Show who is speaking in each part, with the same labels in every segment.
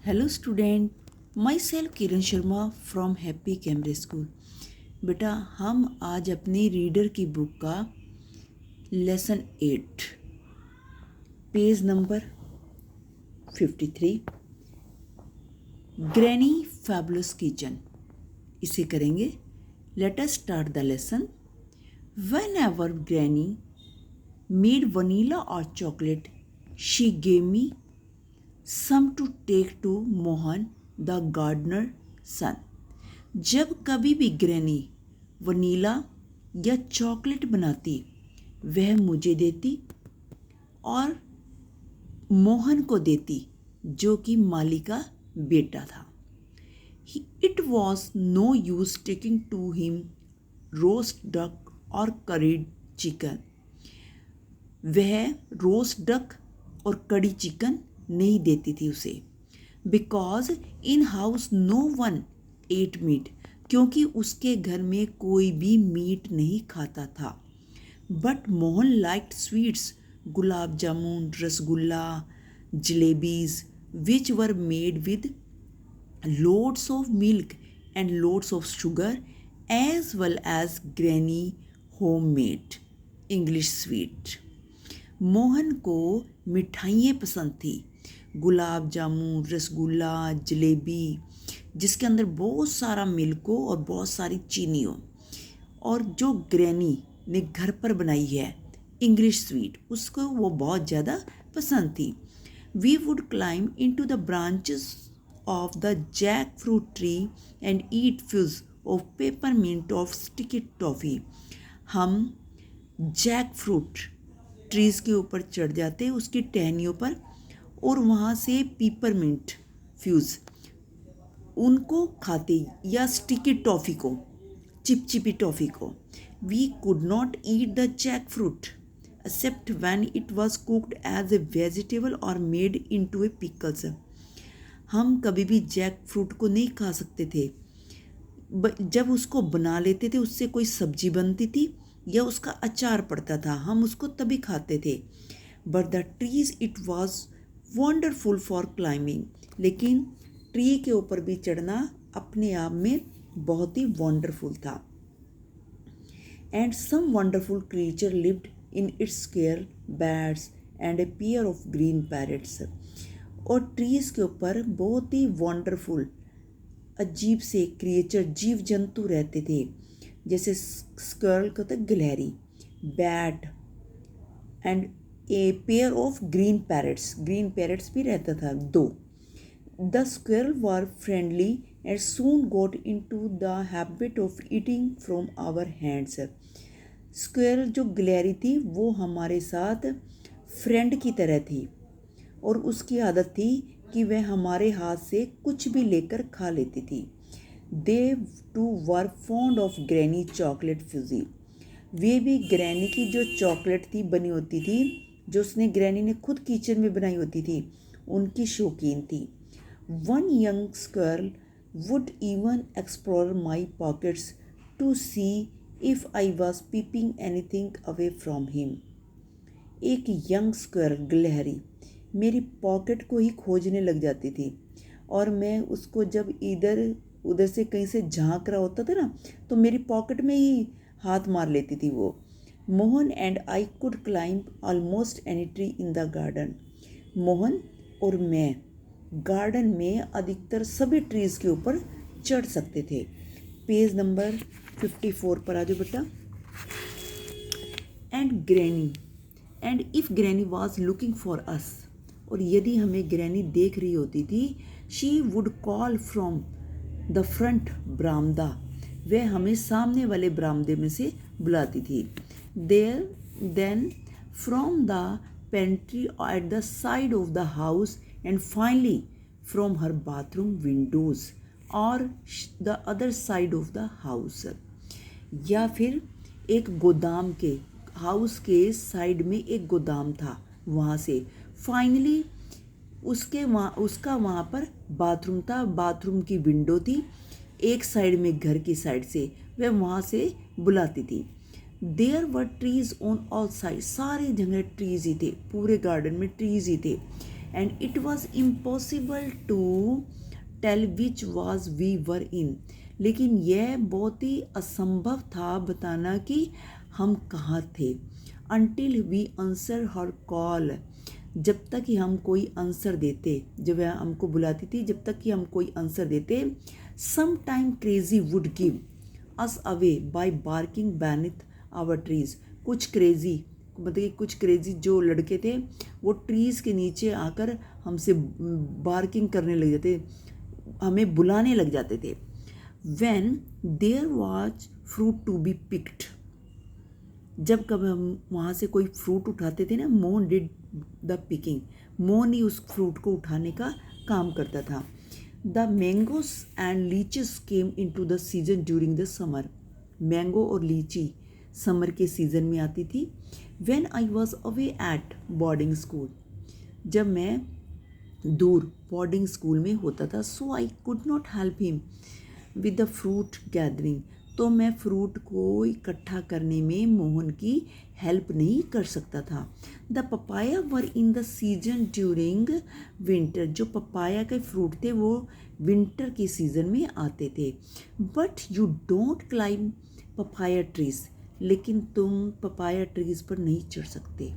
Speaker 1: Hello student, myself Kiran Sharma from happy camera school. बेटा, हम आज अपनी रीडर की बुक का lesson 8 page number 53 granny fabulous kitchen इसे करेंगे। Let us start the lesson. Whenever granny made vanilla और chocolate she gave me some to take to Mohan the gardener son. जब कभी भी ग्रैनी वनीला या chocolate बनाती वह मुझे देती और मोहन को देती जो कि माली का बेटा था। It was no use taking to him roast duck और करीड चिकन। वह रोस्ट डक और कड़ी चिकन नहीं देती थी उसे। Because in house no one ate meat, क्योंकि उसके घर में कोई भी मीट नहीं खाता था। But Mohan liked sweets, gulab jamun, rasgulla, jalebis, which were made with loads of milk and loads of sugar as well as granny homemade English sweet। Mohan को मिठाइयाँ पसंद थी, गुलाब जामुन, रसगुल्ला, जलेबी जिसके अंदर बहुत सारा मिल्क हो और बहुत सारी चीनी हो, और जो ग्रैनी ने घर पर बनाई है इंग्लिश स्वीट उसको वो बहुत ज़्यादा पसंद थी। We would climb in to the branches of the jackfruit tree and eat fizz of peppermint of sticky toffee। हम जैक फ्रूट ट्रीज़ के ऊपर चढ़ जाते उसकी टहनियों पर और वहाँ से पीपरमिंट फ्यूज़ उनको खाते या स्टिकी टॉफ़ी को, चिपचिपी टॉफ़ी को। We could not eat the jackfruit except when it was cooked as a vegetable or made into a pickles। हम कभी भी जैक फ्रूट को नहीं खा सकते थे, जब उसको बना लेते थे उससे कोई सब्जी बनती थी या उसका अचार पड़ता था, हम उसको तभी खाते थे। But the trees it was wonderful for climbing, लेकिन ट्री के ऊपर भी चढ़ना अपने आप में बहुत ही वंडरफुल था। And some wonderful creature lived in its squirrel bats and a pair of green parrots. और ट्रीज़ के ऊपर बहुत ही वंडरफुल अजीब से क्रिएचर, जीव जंतु रहते थे, जैसे स्क्वेरल को होता है गिलहरी, bat and a pair of green parrots भी रहता था 2। The squirrel were friendly and soon got in to the habit of eating from our hands. Squirrel जो गिलहरी थी वो हमारे साथ फ्रेंड की तरह थी और उसकी आदत थी कि वह हमारे हाथ से कुछ भी लेकर खा लेती थी। They too were fond of granny chocolate fudge. वे भी ग्रैनी की जो चॉकलेट थी बनी होती थी, जो उसने ग्रैनी ने खुद किचन में बनाई होती थी, उनकी शौकीन थी। One young squirrel would even explore my pockets to see if I was peeping anything away from him. एक यंग स्क्वेरल गिलहरी मेरी पॉकेट को ही खोजने लग जाती थी और मैं उसको जब इधर उधर से कहीं से झांक रहा होता था ना तो मेरी पॉकेट में ही हाथ मार लेती थी वो। Mohan and I could climb almost any tree in the garden. Mohan और मैं गार्डन में अधिकतर सभी ट्रीज़ के ऊपर चढ़ सकते थे। पेज नंबर 54 पर आ जाओ बेटा। And if granny was looking for us, और यदि हमें ग्रैनी देख रही होती थी, she would call from the front बरामदा, वह हमें सामने वाले बरामदे में से बुलाती थी। Then from the pantry at the side of the house and finally from her bathroom windows और the other side of the house. या फिर एक गोदाम के हाउस के साइड में एक गोदाम था, वहाँ से फाइनली उसका वहाँ पर बाथरूम था, बाथरूम की विंडो थी एक साइड में, घर की साइड से वह वहाँ से बुलाती थी। There were trees on all side, सारे जगह ट्रीज ही थे, पूरे गार्डन में ट्रीज ही थे। And it was impossible to tell which was we were in, लेकिन यह बहुत ही असंभव था बताना कि हम कहाँ थे। Until we answer her call, जब तक कि हम कोई आंसर देते, जब वह हमको बुलाती थी, जब तक कि हम कोई आंसर देते। Some time crazy would give us away by barking beneath our trees, कुछ क्रेजी मतलब कि कुछ क्रेजी जो लड़के थे वो ट्रीज़ के नीचे आकर हमसे बार्किंग करने लग जाते, हमें बुलाने लग जाते थे। When there was fruit to be picked, जब कभी हम वहाँ से कोई फ्रूट उठाते थे ना, मोन डिड द पिकिंग, मोन ही उस फ्रूट को उठाने का काम करता था। The mangoes and lychees came in to the season during the summer, mango और लीची समर के सीज़न में आती थी। When I was away at boarding school, जब मैं दूर बोर्डिंग स्कूल में होता था, so I could not help him with the fruit gathering, तो मैं फ्रूट को इकट्ठा करने में मोहन की हेल्प नहीं कर सकता था। The papaya were in the season during winter, जो पपाया के फ्रूट थे वो विंटर की सीज़न में आते थे। But you don't climb papaya trees, लेकिन तुम पपाया ट्रीज पर नहीं चढ़ सकते।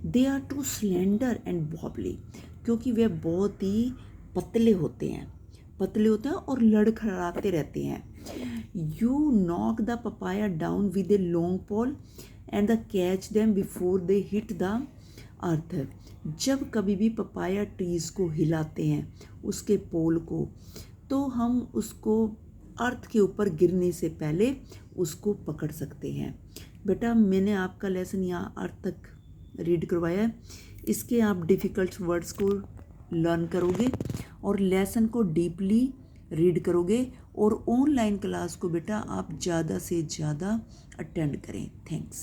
Speaker 1: They are too slender and bobbly, क्योंकि वे बहुत ही पतले होते हैं और लड़खड़ाते रहते हैं। You knock the papaya down with a long pole and the catch them before they hit the earth, जब कभी भी पपाया ट्रीज़ को हिलाते हैं उसके पोल को, तो हम उसको अर्थ के ऊपर गिरने से पहले उसको पकड़ सकते हैं। बेटा मैंने आपका लेसन यहाँ अर्थ तक रीड करवाया है, इसके आप डिफ़िकल्ट वर्ड्स को लर्न करोगे और लेसन को डीपली रीड करोगे, और ऑनलाइन क्लास को बेटा आप ज़्यादा से ज़्यादा अटेंड करें। थैंक्स।